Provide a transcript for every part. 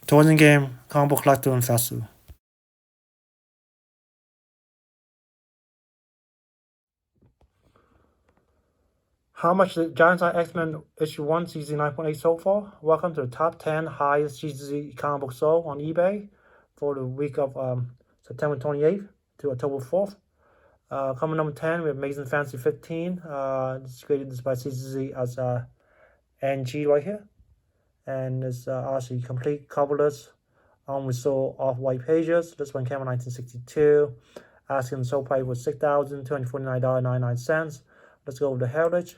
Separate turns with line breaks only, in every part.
Toys and Game, Comic Book Collector, and Festu. How much did Giant Size X-Men issue 1 CGC 9.8 so far? Welcome to the top 10 highest CGC comic book sold on eBay for the week of September 28th to October 4th. Coming number 10, we have Amazing Fantasy 15. It's created this by CGC as NG right here. And it's actually complete coverless. We saw off-white pages. This one came in 1962. Asking sold price was $6,249.99. Let's go with the Heritage.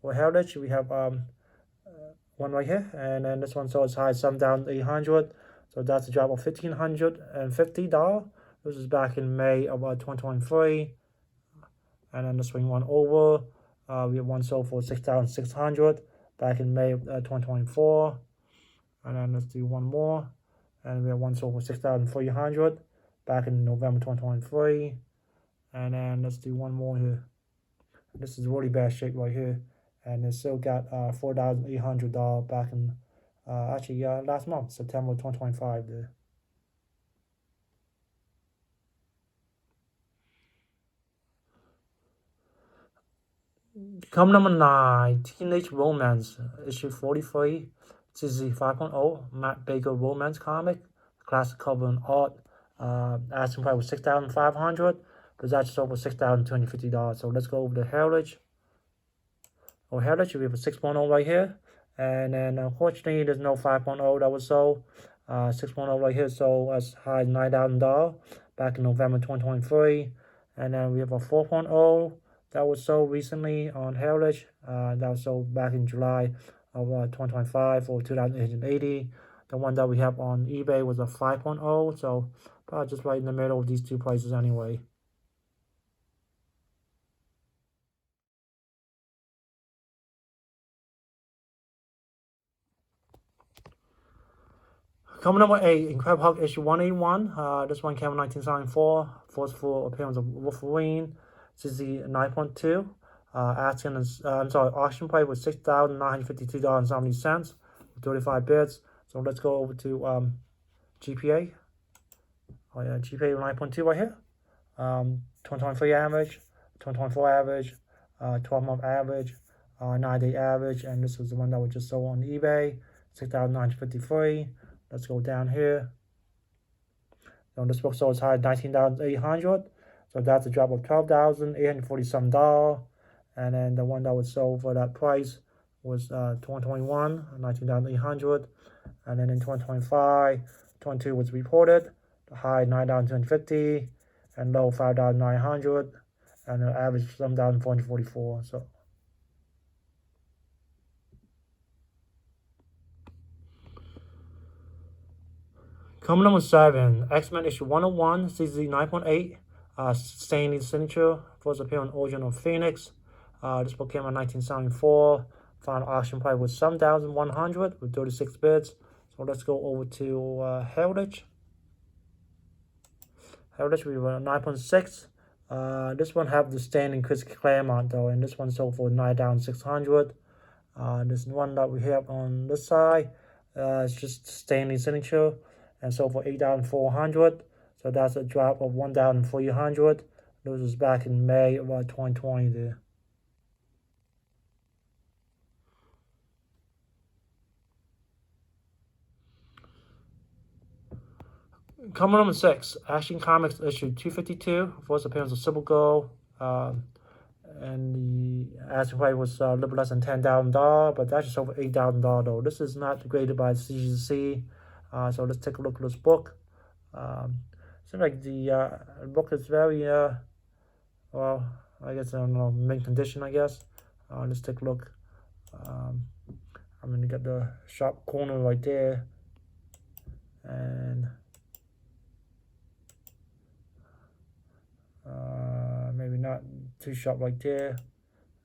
For Heritage, we have one right here, and then this one sold as high as $7,800. So that's a drop of $1,550. This is back in May of 2023. And then the swing one over. We have one sold for $6,600 back in May of 2024. And then let's do one more. And we have one sold for $6,300 back in November 2023. And then let's do one more here. This is really bad shape right here. And it still got $4,800 back in last month, September 2025 there. Come number 9, Teenage Romance, issue 43, CGC 5.0, Matt Baker romance comic, classic cover and art. Asking price was $6,500, but it's actually sold for $6,250. So let's go over the Heritage. Oh, Heritage, we have a 6.0 right here. And then unfortunately, there's no 5.0 that was sold. 6.0 right here sold as high as $9,000 back in November 2023. And then we have a 4.0 that was sold recently on Heritage. That was sold back in July of 2025 for $2,880. The one that we have on eBay was a 5.0, so probably just right in the middle of these two prices anyway. Coming number 8, Incredible Hulk issue 181. This one came in 1974. First full appearance of Wolverine. This is the 9.2. Auction price was $6,952.70 with 35 bids. So let's go over to GPA. Oh yeah, GPA 9.2 right here. 2023 average, 2024 average, 12-month average, 9-day average, and this was the one that was just sold on eBay, $6,953. Let's go down here. So this book sold as high as $19,800. So that's a drop of $12,847. And then the one that was sold for that price was 2021, $19,800. And then in 2025, 22 was reported. The high $9,250 and low $5,900. And the average $7,444. So coming number 7, X-Men issue 101, CZ 9.8, Stanley's signature, first appearance on Origin of Phoenix. This book came in 1974. Final auction price was $7,100 with 36 bids. So let's go over to Heritage. Heritage, we were 9.6. This one have the standing Chris Claremont though, and this one sold for $9,600. This one that we have on this side is just Stanley signature and sold for $8,400. So that's a drop of $1,300. This was back in May of 2020 there. Coming number 6, Action Comics issue 252, first appearance of Supergirl. And the asking price was a little less than $10,000, but that's just over $8,000 though. This is not graded by CGC. So let's take a look at this book. Seems like the book is very, well, I guess, I don't know, mint condition, I guess. Let's take a look. I'm going to get the sharp corner right there. And maybe not too sharp right there.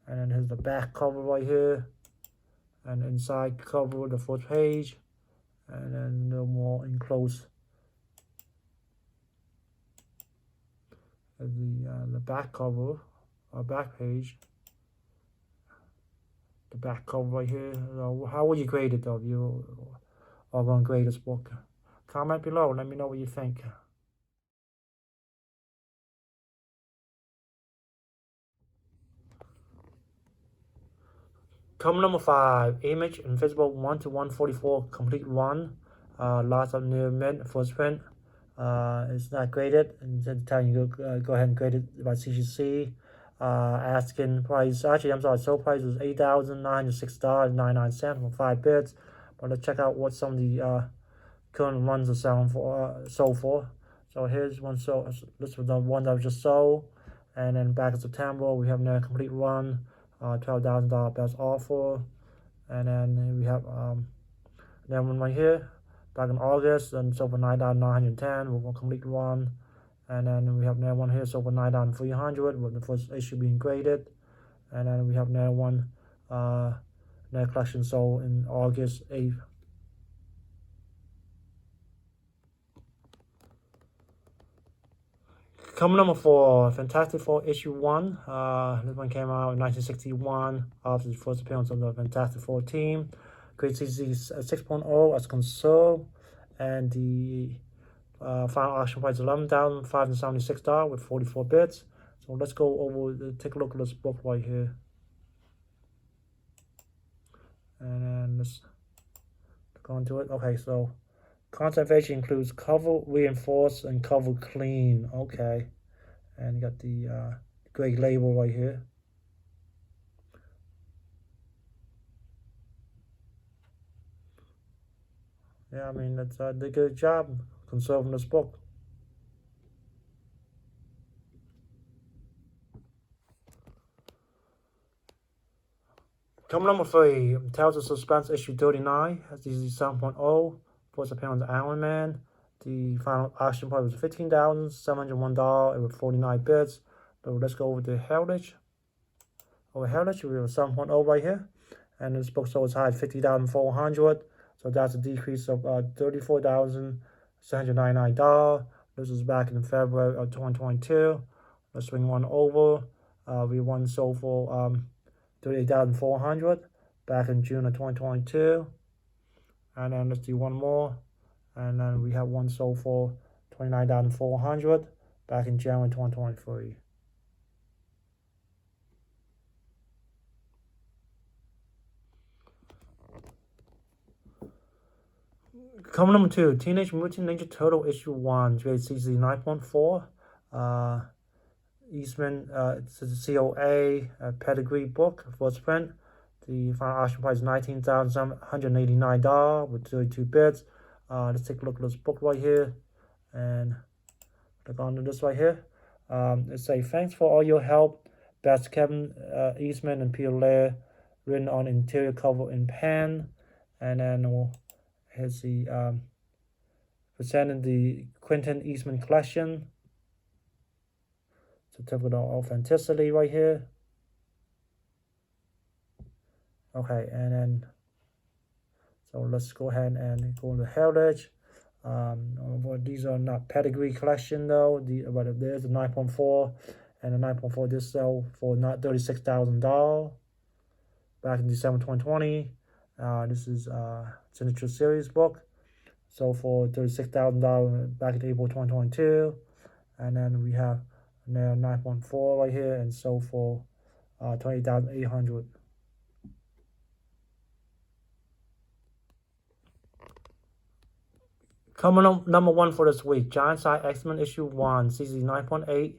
And then here's the back cover right here. And inside cover, the first page. And then a little more enclosed. The back cover, or back page. The back cover right here. How would you grade it though? If you are going to grade this book? Comment below. Let me know what you think. Common number 5, image invisible 1 to 144 complete run. Lots of near mid first print. It's not graded. And then telling you go ahead and grade it by CGC. Asking price, actually I'm sorry, sold price was $8,906.99 for 5 bids. But let's check out what some of the current runs are selling for, sold for. So here's one sold. This was the one that was just sold, and then back in September we have now a complete run, $12,000 best offer, and then we have that one right here, back in August, and sold for $9,910 with a complete run, and then we have now one here sold for $9,300 with the first issue being graded, and then we have now one net collection sold in August 8th. Common number 4, Fantastic Four issue 1. This one came out in 1961 after the first appearance of the Fantastic Four team. Grade CGC 6.0 as conserved, and the final auction price is $11,576 with 44 bits. So let's go over, take a look at this book right here. And then let's go into it. Okay, so conservation includes cover reinforce and cover clean. Okay, and you got the gray label right here. Yeah, I mean, that's they did a good job conserving this book. Common number 3, Tales of Suspense issue 39. That's the 7.0. First appearance of Iron Man. The final auction price was $15,701 with 49 bits. So let's go over to Heritage. Over Heritage, we have a 7.0 right here. And this book sold as high as $50,400. So that's a decrease of $34,699. This was back in February of 2022. Let's swing one over. We one sold for $38,400 back in June of 2022. And then let's do one more. And then we have one sold for $29,400 back in January 2023. Common number 2, Teenage Mutant Ninja Turtle issue 1, grade CGC 9.4. Eastman, it's a COA pedigree book, first print. The final auction price is $19,789 with 32 bits. Let's take a look at this book right here and click on this right here. It says, thanks for all your help. Best Kevin Eastman and Peter Laird, written on interior cover in pen. And then here's the presenting the Quentin Eastman collection. Certificate of authenticity right here. Okay, and then so let's go ahead and go into Heritage. These are not pedigree collection though. But there's a 9.4 and a 9.4 this sell for not $36,000 back in December 2020. This is Signature Series book. So for $36,000 back in April 2022, and then we have now 9.4 right here and sold for $28,800. Coming up, number 1 for this week, Giant Size X-Men issue 1, CC 9.8.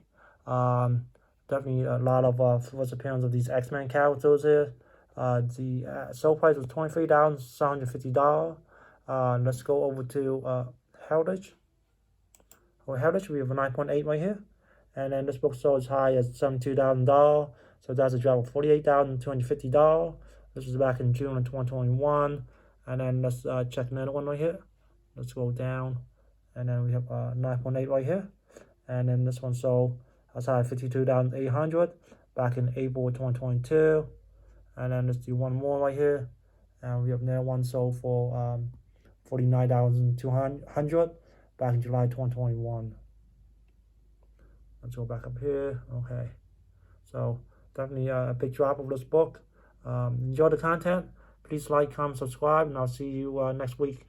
Definitely a lot of first appearance of these X-Men characters here. The sold price was $23,750. Let's go over to Heritage. For Heritage, we have a 9.8 right here. And then this book sold as high as $72,000. So that's a drop of $48,250. This was back in June of 2021. And then let's check another one right here. Let's go down. And then we have 9.8 right here. And then this one sold as high as $52,800 back in April 2022. And then let's do one more right here. And we have now one sold for $49,200 back in July 2021. Let's go back up here. Okay, so definitely a big drop of this book. Enjoy the content. Please like, comment, subscribe, and I'll see you next week.